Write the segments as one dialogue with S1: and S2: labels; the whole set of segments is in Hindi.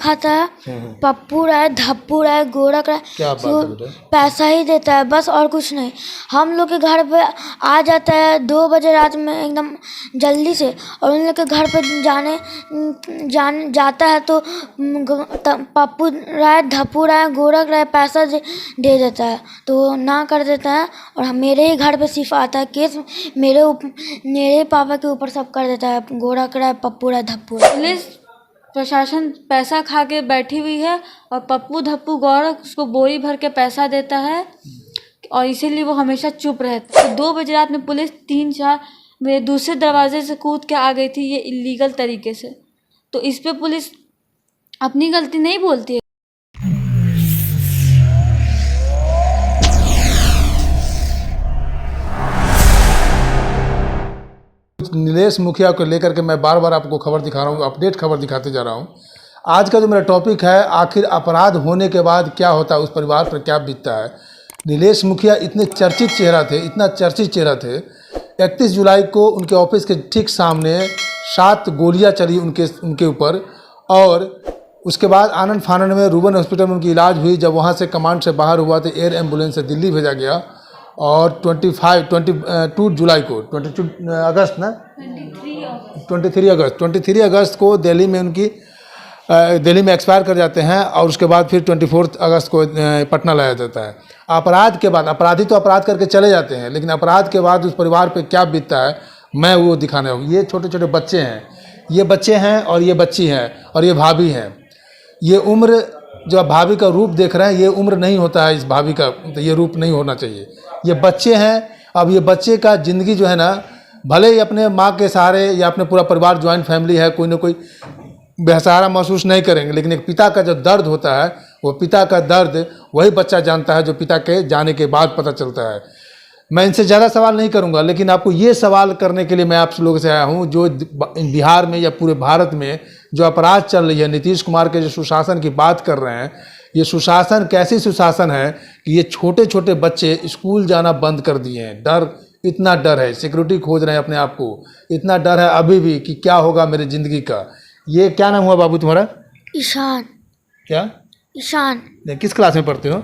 S1: खाता है, पप्पू राय, धप्पू राय, गोरख राय,
S2: क्या बात है बेटा?
S1: पैसा ही देता है बस, और कुछ नहीं। हम लोग के घर पे आ जाता है 2 बजे रात में एकदम जल्दी से, और उन लोग के घर पे जाता है तो पप्पू राय, धप्पू राय, गोरख राय पैसा दे देता है तो वो ना कर देता है, और मेरे ही घर पे सिर्फ आता है केस, मेरे पापा के ऊपर सब कर देता है, गोरख राय, पप्पू राय, धप्पू राय।
S3: पुलिस प्रशासन पैसा खा के बैठी हुई है और पप्पू धप्पू गौरव उसको बोरी भर के पैसा देता है और इसीलिए वो हमेशा चुप रहता है। तो 2 बजे रात में पुलिस 3-4 मेरे दूसरे दरवाजे से कूद के आ गई थी, ये इलीगल तरीके से। तो इस पे पुलिस अपनी गलती नहीं बोलती है।
S2: नीलेश मुखिया को लेकर के मैं बार बार आपको खबर दिखा रहा हूँ, अपडेट खबर दिखाते जा रहा हूँ। आज का जो मेरा टॉपिक है, आखिर अपराध होने के बाद क्या होता है, उस परिवार पर क्या बीतता है। नीलेश मुखिया इतने चर्चित चेहरा थे, इतना चर्चित चेहरा थे। 31 जुलाई को उनके ऑफिस के ठीक सामने 7 गोलियां चली उनके ऊपर, और उसके बाद आनंद फानंद में रूबन हॉस्पिटल में उनकी इलाज हुई। जब वहाँ से कमांड से बाहर हुआ तो एयर एम्बुलेंस से दिल्ली भेजा गया, और 22 जुलाई को 23 अगस्त को दिल्ली में एक्सपायर कर जाते हैं, और उसके बाद फिर 24 अगस्त को पटना लाया जाता है। अपराध के बाद, अपराधी तो अपराध करके चले जाते हैं, लेकिन अपराध के बाद उस परिवार पे क्या बीतता है मैं वो दिखाने हूँ। ये छोटे छोटे बच्चे हैं, ये बच्चे हैं और ये बच्ची हैं और ये भाभी हैं। ये उम्र जो आप भाभी का रूप देख रहे हैं, ये उम्र नहीं होता है इस भाभी का, तो ये रूप नहीं होना चाहिए। ये बच्चे हैं। अब ये बच्चे का ज़िंदगी जो है ना, भले ही अपने माँ के सहारे या अपने पूरा परिवार ज्वाइंट फैमिली है, कोई ना कोई बेसहारा महसूस नहीं करेंगे, लेकिन एक पिता का जो दर्द होता है, वो पिता का दर्द वही बच्चा जानता है जो पिता के जाने के बाद पता चलता है। मैं इनसे ज़्यादा सवाल नहीं करूंगा, लेकिन आपको ये सवाल करने के लिए मैं आप लोगों से आया हूं, जो बिहार में या पूरे भारत में जो अपराध चल रही है, नीतीश कुमार के जो सुशासन की बात कर रहे हैं, ये सुशासन कैसी सुशासन है कि ये छोटे छोटे बच्चे स्कूल जाना बंद कर दिए हैं। डर, इतना डर है, सिक्योरिटी खोज रहे हैं अपने आप को, इतना डर है अभी भी कि क्या होगा मेरी ज़िंदगी का। ये क्या नाम हुआ बाबू तुम्हारा?
S1: ईशान।
S2: क्या?
S1: ईशान।
S2: किस क्लास में पढ़ते हो?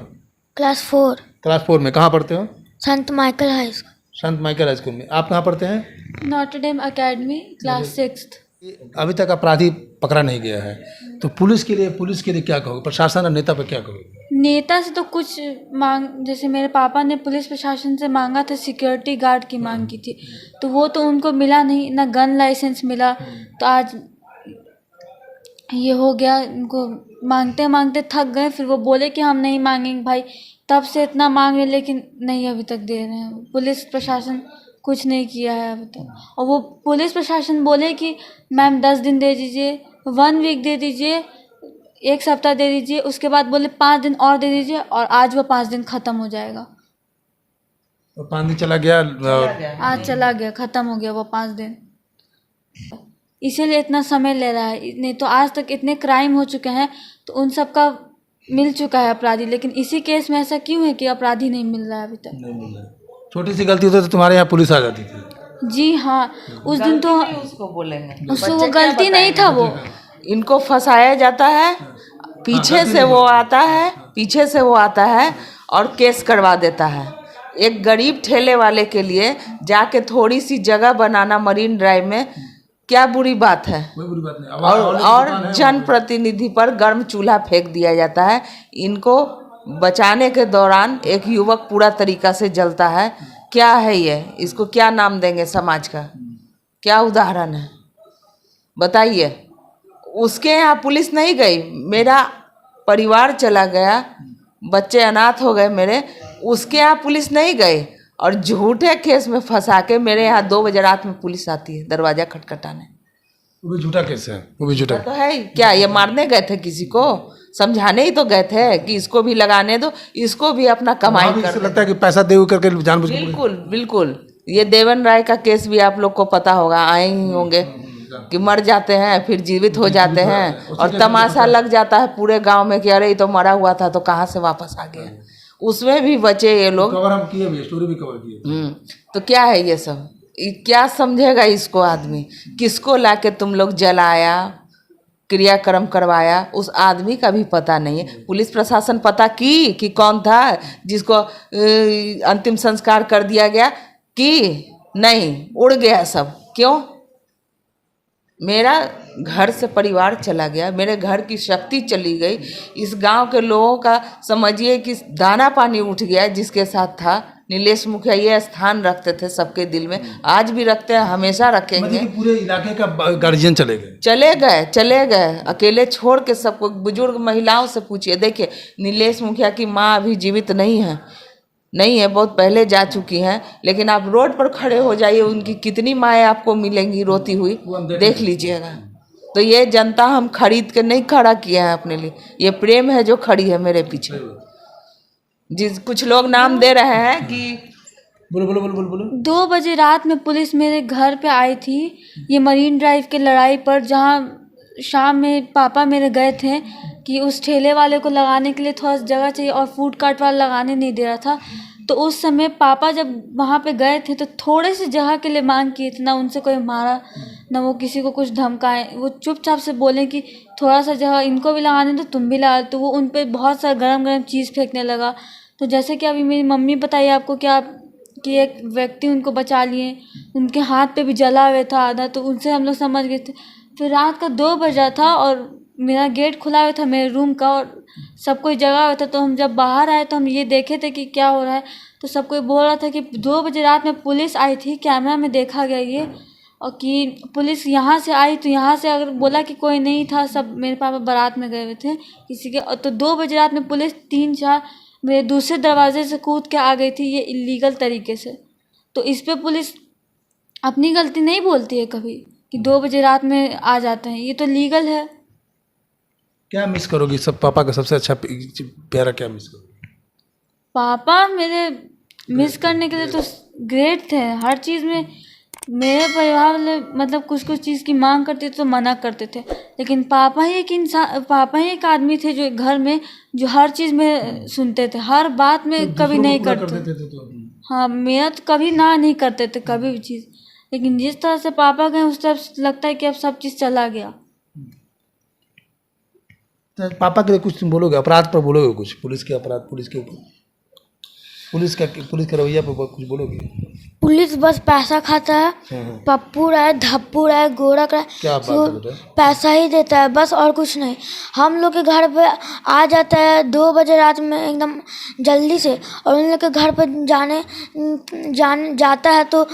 S1: क्लास 4।
S2: क्लास 4 में। कहाँ पढ़ते हो?
S1: संत माइकल हाई स्कूल।
S2: संत माइकल हाई स्कूल में। आप कहाँ पढ़ते हैं?
S3: नॉटर डेम अकेडमी, क्लास 6th।
S2: अभी तक अपराधी पकड़ा नहीं गया है, तो पुलिस के लिए क्या कहोगे? प्रशासन और नेता पर क्या कहोगे?
S3: नेता से तो कुछ मांग, जैसे मेरे पापा ने पुलिस प्रशासन से मांगा था, सिक्योरिटी गार्ड की मांग की थी, तो वो तो उनको मिला नहीं, ना गन लाइसेंस मिला। तो आज ये हो गया, उनको मांगते मांगते थक गए, फिर वो बोले कि हम नहीं मांगेंगे भाई। तब से इतना मांगे, लेकिन नहीं अभी तक दे रहे हैं। पुलिस प्रशासन कुछ नहीं किया है अभी तक। और वो पुलिस प्रशासन बोले कि मैम 10 दिन दे दीजिए, 1 वीक दे दीजिए, 1 सप्ताह दे दीजिए। उसके बाद बोले 5 दिन और दे दीजिए, और आज वो 5 दिन ख़त्म हो जाएगा।
S2: 5 दिन चला गया,
S3: आज चला गया, ख़त्म हो गया वो 5 दिन। इसीलिए इतना समय ले रहा है। नहीं तो आज तक इतने क्राइम हो चुके हैं, तो उन सब का मिल चुका है अपराधी, लेकिन इसी केस में ऐसा क्यों है कि अपराधी नहीं मिल रहा है अभी तक?
S2: नहीं मिल रहा है। छोटी सी गलती होती तो तुम्हारे यहाँ पुलिस आ जाती थी।
S3: जी हाँ, उस दिन तो
S4: उसको बोलेंगे,
S3: उसको वो गलती नहीं था, वो
S4: इनको फंसाया जाता है, पीछे से वो आता है और केस करवा देता है। एक गरीब ठेले वाले के लिए जाके थोड़ी सी जगह बनाना मरीन ड्राइव में क्या बुरी बात है?
S2: कोई बुरी बात नहीं।
S4: और जनप्रतिनिधि पर गर्म चूल्हा फेंक दिया जाता है। इनको बचाने के दौरान एक युवक पूरा तरीका से जलता है। क्या है ये? इसको क्या नाम देंगे? समाज का क्या उदाहरण है बताइए? उसके यहाँ पुलिस नहीं गई, मेरा परिवार चला गया, बच्चे अनाथ हो गए मेरे, उसके यहाँ पुलिस नहीं गई, और झूठे केस में फंसा के मेरे यहाँ 2 बजे रात में पुलिस आती है दरवाजा खटखटाने।
S2: वो भी झूठा केस है, वो भी झूठा
S4: तो है क्या? ये मारने गए थे किसी को? समझाने ही तो गए थे कि इसको भी लगाने दो, इसको भी अपना कमाई कर।
S2: लगता है कि पैसा दे करके जानबूझ के।
S4: बिल्कुल बिल्कुल। ये देवन राय का केस भी आप लोग को पता होगा, आए ही होंगे कि मर जाते हैं फिर जीवित हो जाते हैं, और तमाशा लग जाता है पूरे गांव में कि अरे ये तो मरा हुआ था तो कहाँ से वापस आ गया। उसमें भी बचे ये लोग।
S2: कवर हम किए भी, स्टोरी भी कवर किए।
S4: तो क्या है ये सब? क्या समझेगा इसको आदमी? किसको लाके तुम लोग जलाया? क्रियाक्रम करवाया, उस आदमी का भी पता नहीं है। पुलिस प्रशासन पता की कि कौन था जिसको अंतिम संस्कार कर दिया गया कि नहीं, उड़ गया सब। क्यों? मेरा घर से परिवार चला गया, मेरे घर की शक्ति चली गई, इस गांव के लोगों का समझिए कि दाना पानी उठ गया। जिसके साथ था नीलेश मुखिया, ये स्थान रखते थे सबके दिल में, आज भी रखते हैं, हमेशा रखेंगे।
S2: मतलब कि पूरे इलाके का गार्जियन चले गए।
S4: चले गए अकेले छोड़ के सबको। बुजुर्ग महिलाओं से पूछिए, देखिए नीलेश मुखिया की माँ अभी जीवित नहीं है, बहुत पहले जा चुकी हैं, लेकिन आप रोड पर खड़े हो जाइए, उनकी कितनी माएँ आपको मिलेंगी रोती हुई, देख लीजिएगा। तो ये जनता हम खरीद के नहीं खड़ा किए हैं अपने लिए, ये प्रेम है जो खड़ी है मेरे पीछे। कुछ लोग नाम दे रहे हैं कि
S2: बोलो।
S3: 2 बजे रात में पुलिस मेरे घर पे आई थी, ये मरीन ड्राइव के लड़ाई पर, जहाँ शाम में पापा मेरे गए थे कि उस ठेले वाले को लगाने के लिए थोड़ा सा जगह चाहिए और फूड कार्ट वाला लगाने नहीं दे रहा था। तो उस समय पापा जब वहाँ पे गए थे तो थोड़े से जगह के लिए मांग किए थे, ना उनसे कोई मारा ना वो किसी को कुछ धमकाए। वो चुपचाप से बोले कि थोड़ा सा जगह इनको भी लगाने दो, तुम भी लगा। तो वो उन पर बहुत सारा गरम गरम चीज़ फेंकने लगा। तो जैसे कि अभी मेरी मम्मी बताई आपको कि एक व्यक्ति उनको बचा लिए, उनके हाथ पे भी जला हुआ था आधा, तो उनसे हम लोग समझ गए थे। फिर रात का 2 बजा था और मेरा गेट खुला हुआ था मेरे रूम का और सब कोई जगा हुआ था। तो हम जब बाहर आए तो हम ये देखे थे कि क्या हो रहा है। तो सब कोई बोल रहा था कि 2 बजे रात में पुलिस आई थी, कैमरा में देखा गया ये, और कि पुलिस यहाँ से आई। तो यहाँ से अगर बोला कि कोई नहीं था, सब मेरे पापा बारात में गए हुए थे किसी के। तो 2 बजे रात में पुलिस 3-4 मेरे दूसरे दरवाजे से कूद के आ गई थी, ये इलीगल तरीके से। तो इस पे पुलिस अपनी गलती नहीं बोलती है कभी कि 2 बजे रात में आ जाते हैं, ये तो लीगल है।
S2: क्या मिस करोगी सब? पापा का सबसे अच्छा प्यारा क्या मिस करोगी?
S3: पापा मेरे मिस करने के लिए तो ग्रेट थे हर चीज़ में। मेरे परिवार वाले मतलब कुछ चीज़ की मांग करते थे तो मना करते थे, लेकिन पापा ही एक आदमी थे जो घर में जो हर चीज़ में सुनते थे, हर बात में कभी नहीं करते थे। हाँ, मेरा तो कभी ना नहीं करते थे कभी भी चीज़, लेकिन जिस तरह से पापा गए उस तरह से लगता है कि अब सब चीज़ चला गया।
S2: तो पापा के लिए कुछ तुम बोलोगे? अपराध पर बोलोगे कुछ? पुलिस के अपराध, पुलिस के ऊपर, पुलिस का रवैया पर कुछ बोलोगे?
S1: पुलिस बस पैसा खाता है, पप्पू राय, धप्पू राय, गोरख राय,
S2: क्या बात है बेटा?
S1: पैसा ही देता है बस, और कुछ नहीं। हम लोग के घर पे आ जाता है 2 बजे रात में एकदम जल्दी से, और उन लोग के घर पे जाता है तो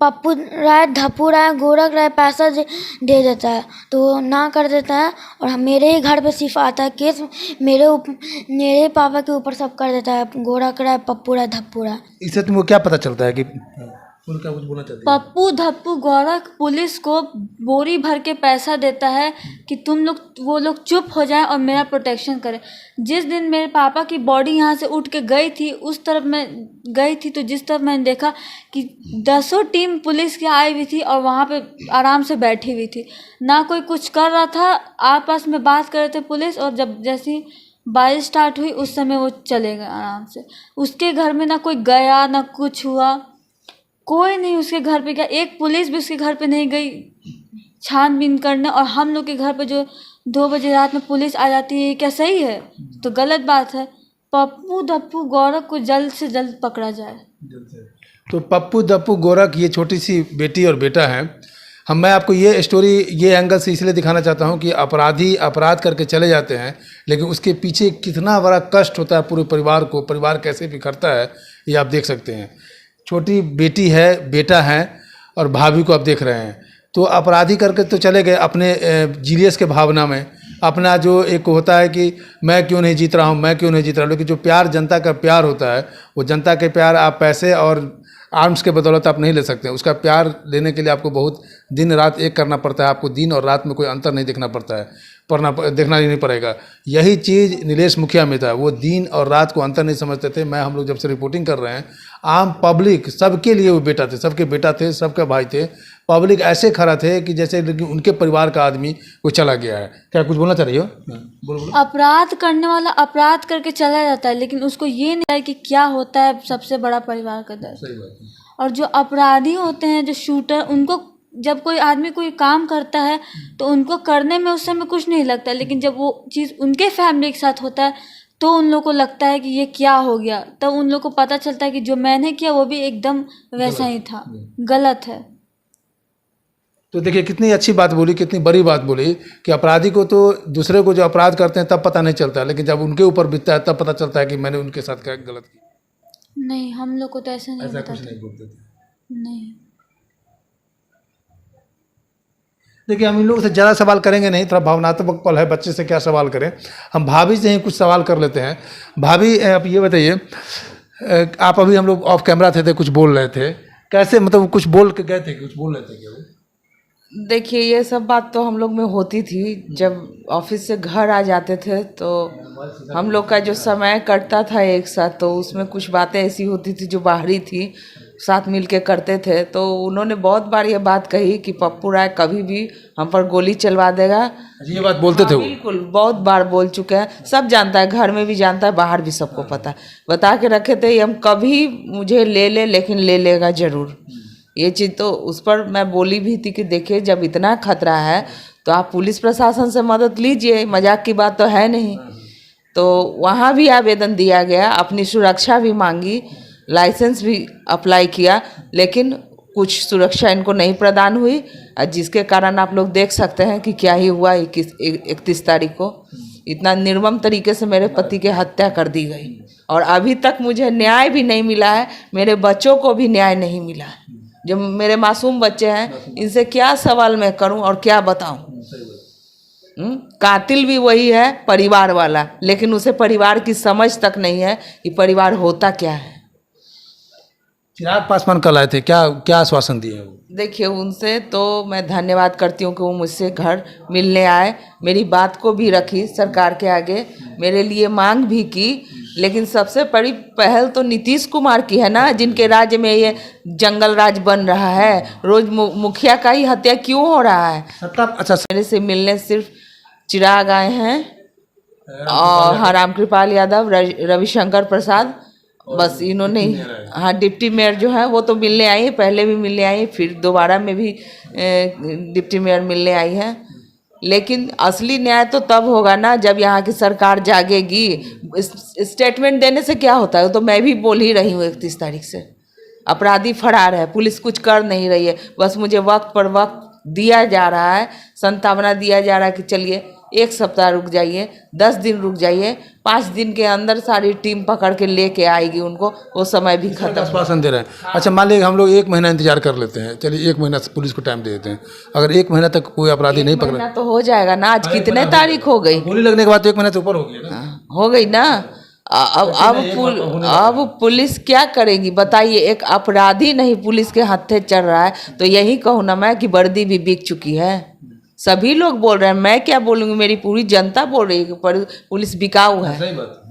S1: पप्पू राय, धप्पू राय, गोरख राय पैसा दे देता है, तो ना कर देता है। और मेरे ही घर पे सिर्फ आता है केस, मेरे पापा के ऊपर सब कर देता है, गोरख राय, पप्पू राय, धप्पू राय।
S2: इससे तुमको क्या पता चलता है कि उनका कुछ बोलना चाहती है?
S3: पप्पू धप्पू गोरख पुलिस को बोरी भर के पैसा देता है कि वो लोग चुप हो जाएं और मेरा प्रोटेक्शन करें। जिस दिन मेरे पापा की बॉडी यहाँ से उठ के गई थी, उस तरफ मैं गई थी, तो जिस तरफ मैंने देखा कि 10 टीम पुलिस की आई हुई थी और वहाँ पे आराम से बैठी हुई थी, ना कोई कुछ कर रहा था, आपस में बात कर रहे थे पुलिस। और जब जैसी बारिश स्टार्ट हुई उस समय वो चले गए आराम से। उसके घर में ना कोई गया ना कुछ हुआ, कोई नहीं उसके घर पे गया, एक पुलिस भी उसके घर पे नहीं गई छानबीन करने। और हम लोग के घर पे जो 2 बजे रात में पुलिस आ जाती है, ये क्या सही है? तो गलत बात है। पप्पू धप्पू गोरख को जल्द से जल्द पकड़ा जाए।
S2: तो पप्पू धप्पू गोरख ये छोटी सी बेटी और बेटा है। मैं आपको ये स्टोरी ये एंगल से इसलिए दिखाना चाहता हूँ कि अपराधी अपराध करके चले जाते हैं, लेकिन उसके पीछे कितना बड़ा कष्ट होता है पूरे परिवार को, परिवार कैसे बिखरता है ये आप देख सकते हैं। छोटी बेटी है, बेटा है और भाभी को आप देख रहे हैं। तो अपराधी करके तो चले गए अपने जीलियस के भावना में, अपना जो एक होता है कि मैं क्यों नहीं जीत रहा हूँ, मैं क्यों नहीं जीत रहा हूँ। लेकिन जो प्यार जनता का प्यार होता है, वो जनता के प्यार आप पैसे और आर्म्स के बदौलत आप नहीं ले सकते हैं। उसका प्यार लेने के लिए आपको बहुत दिन रात एक करना पड़ता है। आपको दिन और रात में कोई अंतर नहीं देखना पड़ता है, देखना ही नहीं पड़ेगा। यही चीज़ नीलेश मुखिया में था, वो दिन और रात को अंतर नहीं समझते थे। हम लोग जब से रिपोर्टिंग कर रहे हैं, आम पब्लिक सबके लिए वो बेटा थे, सबके बेटा थे, सबके भाई थे। पब्लिक ऐसे खड़ा थे कि जैसे उनके परिवार का आदमी कोई चला गया है। क्या कुछ बोलना चाह रही हो? बोलो।
S3: अपराध करने वाला अपराध करके चला जाता है, लेकिन उसको ये नहीं है कि क्या होता है सबसे बड़ा परिवार का दर्द।
S2: सही बात है।
S3: और जो अपराधी होते हैं, जो शूटर, उनको जब कोई आदमी कोई काम करता है तो उनको करने में उस समय कुछ नहीं लगता, लेकिन जब वो चीज़ उनके फैमिली के साथ होता है तो उन लोग को लगता है कि ये क्या हो गया। तब उन लोग को पता चलता है कि जो मैंने किया वो भी एकदम वैसा ही था, गलत है।
S2: तो देखिए कितनी अच्छी बात बोली, कितनी बड़ी बात बोली कि अपराधी को तो दूसरे को जो अपराध करते हैं तब पता नहीं चलता, लेकिन जब उनके ऊपर बीतता है तब पता चलता है कि मैंने उनके साथ क्या गलत किया।
S3: नहीं, हम लोग को तो ऐसा नहीं
S2: ऐसा
S3: पता
S2: कुछ
S3: था।
S2: नहीं बोलते थे।
S3: नहीं।
S2: देखिए हम इन लोगों से ज़्यादा सवाल करेंगे नहीं, थोड़ा भावनात्मक पल है, बच्चे से क्या सवाल करें। हम भाभी से ही कुछ सवाल कर लेते हैं। भाभी आप ये बताइए, आप अभी हम लोग ऑफ कैमरा थे कुछ बोल रहे थे, कैसे मतलब कुछ बोल के गए थे, कुछ बोल रहे थे क्या वो?
S4: देखिए ये सब बात तो हम लोग में होती थी। जब ऑफिस से घर आ जाते थे तो हम लोग का जो समय कटता था एक साथ, तो उसमें कुछ बातें ऐसी होती थी जो बाहरी थी, साथ मिल के करते थे। तो उन्होंने बहुत बार ये बात कही कि पप्पू राय कभी भी हम पर गोली चलवा देगा।
S2: ये बात बोलते थे वो?
S4: बिल्कुल, बहुत बार बोल चुके हैं, सब जानता है, घर में भी जानता है, बाहर भी सबको पता है। बता के रखे थे हम कभी मुझे ले ले, लेकिन ले लेगा ज़रूर। ये चीज़ तो उस पर मैं बोली भी थी कि देखिए जब इतना खतरा है तो आप पुलिस प्रशासन से मदद लीजिए, मजाक की बात तो है नहीं। तो वहाँ भी आवेदन दिया गया, अपनी सुरक्षा भी मांगी, लाइसेंस भी अप्लाई किया, लेकिन कुछ सुरक्षा इनको नहीं प्रदान हुई, और जिसके कारण आप लोग देख सकते हैं कि क्या ही हुआ 31 तारीख को। इतना निर्मम तरीके से मेरे पति की हत्या कर दी गई और अभी तक मुझे न्याय भी नहीं मिला है, मेरे बच्चों को भी न्याय नहीं मिला है। जो मेरे मासूम बच्चे हैं, इनसे क्या सवाल मैं करूं और क्या बताऊं? कातिल भी वही है, परिवार वाला, लेकिन उसे परिवार की समझ तक नहीं है कि परिवार होता क्या है।
S2: चिराग पासवान कल आए थे, क्या क्या आश्वासन दिए हैं वो?
S4: देखिए उनसे तो मैं धन्यवाद करती हूँ कि वो मुझसे घर मिलने आए, मेरी बात को भी रखी सरकार के आगे, मेरे लिए मांग भी की। लेकिन सबसे बड़ी पहल तो नीतीश कुमार की है ना, जिनके राज्य में ये जंगल राज बन रहा है। रोज मुखिया का ही हत्या क्यों हो रहा है?
S2: अच्छा
S4: मेरे से मिलने सिर्फ चिराग आए हैं और हाँ, रामकृपाल यादव, रविशंकर प्रसाद, बस इन्होंने ही। हाँ, डिप्टी मेयर जो है वो तो मिलने आई है, पहले भी मिलने आई है, फिर दोबारा में भी डिप्टी मेयर मिलने आई है। लेकिन असली न्याय तो तब होगा ना जब यहाँ की सरकार जागेगी। स्टेटमेंट देने से क्या होता है? तो मैं भी बोल ही रही हूँ 31 तारीख से अपराधी फरार है, पुलिस कुछ कर नहीं रही है। बस मुझे वक्त पर वक्त दिया जा रहा है, संतावना दिया जा रहा है कि चलिए 1 सप्ताह रुक जाइए, 10 दिन रुक जाइए, 5 दिन के अंदर सारी टीम पकड़ के लेके आएगी उनको, वो समय भी खत्म।
S2: आश्वासन दे रहे हैं। अच्छा मान लीजिए हम लोग 1 महीना इंतजार कर लेते हैं, चलिए 1 महीना से पुलिस को टाइम दे देते हैं, अगर 1 महीना तक कोई अपराधी नहीं पकड़ा
S4: तो हो जाएगा ना। आज कितने तारीख हो गई?
S2: गोली लगने के बाद तो 1 महीना से ऊपर हो गया ना।
S4: हो गई ना। अब पुलिस क्या करेगी बताइए? एक अपराधी नहीं पुलिस के हत्थे चढ़ रहा है, तो यही कहूँ ना मैं कि वर्दी भी बिक चुकी है। सभी लोग बोल रहे हैं, मैं क्या बोलूँगी, मेरी पूरी जनता बोल रही है कि पुलिस बिकाऊ है।
S2: सही बात।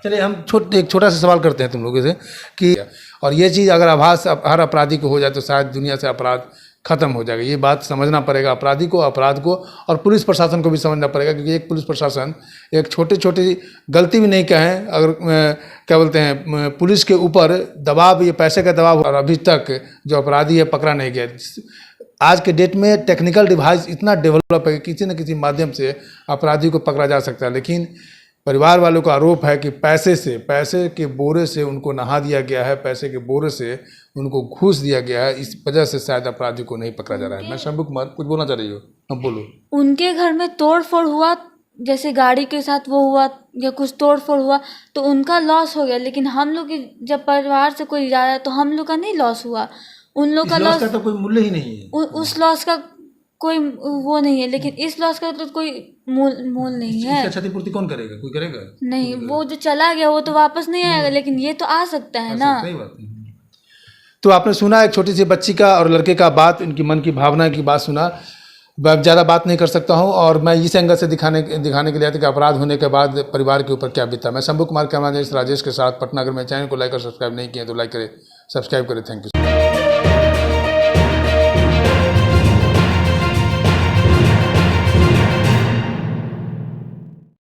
S2: चलिए हम एक छोटा सा सवाल करते हैं तुम लोगों से कि और ये चीज़ अगर आभास हर अपराधी को हो जाए तो शायद दुनिया से अपराध खत्म हो जाएगा। ये बात समझना पड़ेगा अपराधी को, अपराध को, और पुलिस प्रशासन को भी समझना पड़ेगा, क्योंकि एक पुलिस प्रशासन एक छोटी गलती भी नहीं कहें, अगर क्या बोलते हैं पुलिस के ऊपर दबाव, ये पैसे का दबाव, और अभी तक जो अपराधी है पकड़ा नहीं गया। आज के डेट में टेक्निकल डिवाइस इतना डेवलप है कि किसी न किसी माध्यम से अपराधी को पकड़ा जा सकता है, लेकिन परिवार वालों का आरोप है कि पैसे के बोरे से उनको नहा दिया गया है, पैसे के बोरे से उनको घूस दिया गया है, इस वजह से शायद अपराधी को नहीं पकड़ा जा रहा है। मैं शंभू कुमार, कुछ बोलना चाह रही हो? अब बोलो।
S3: उनके घर में तोड़ फोड़ हुआ, जैसे गाड़ी के साथ वो हुआ या कुछ तोड़ फोड़ हुआ तो उनका लॉस हो गया, लेकिन हम लोग जब परिवार से कोई जा रहा है तो हम लोग का नहीं लॉस हुआ, उन लोग का लॉस
S2: का तो कोई मूल्य ही नहीं है।
S3: उस लॉस का कोई वो नहीं है, लेकिन इस लॉस का तो कोई मूल नहीं है।
S2: क्षतिपूर्ति कौन करेगा? कोई करेगा
S3: नहीं, वो जो चला गया वो तो वापस नहीं आएगा, लेकिन ये तो आ सकता है ना।
S2: सही बात है। तो आपने सुना एक छोटी सी बच्ची का और लड़के का बात, इनकी मन की भावना की बात सुना। मैं ज़्यादा बात नहीं कर सकता हूं, और मैं इस एंगल से दिखाने के लिए था कि अपराध होने के बाद परिवार के ऊपर क्या बीता। मैं शंभू कुमार कैमरा राजेश के साथ पटना। अगर मेरे चैनल को लाइक और सब्सक्राइब नहीं किए तो लाइक करें, सब्सक्राइब करें। Thank you.